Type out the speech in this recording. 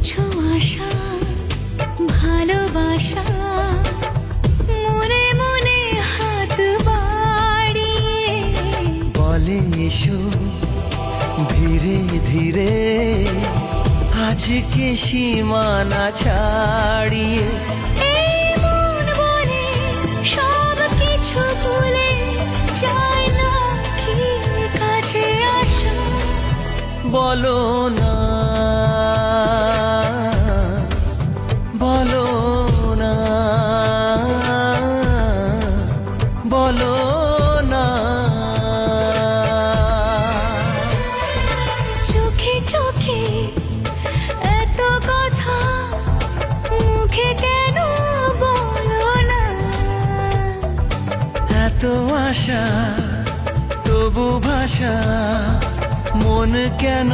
কিছু আশা ভালোবাসা মনে মনে হাত বাড়িয়ে বলে এসো ধীরে ধীরে আজকে সীমানা ছাড়িয়ে। এই মন বলে সব কিছু ভুলে যায় না কি কাছে আসা। বলো না, বলো না, বলো না। চোখে চোখে এত কথা মুখে কেন বলো না। এত আশা তবু ভাষা মন কেন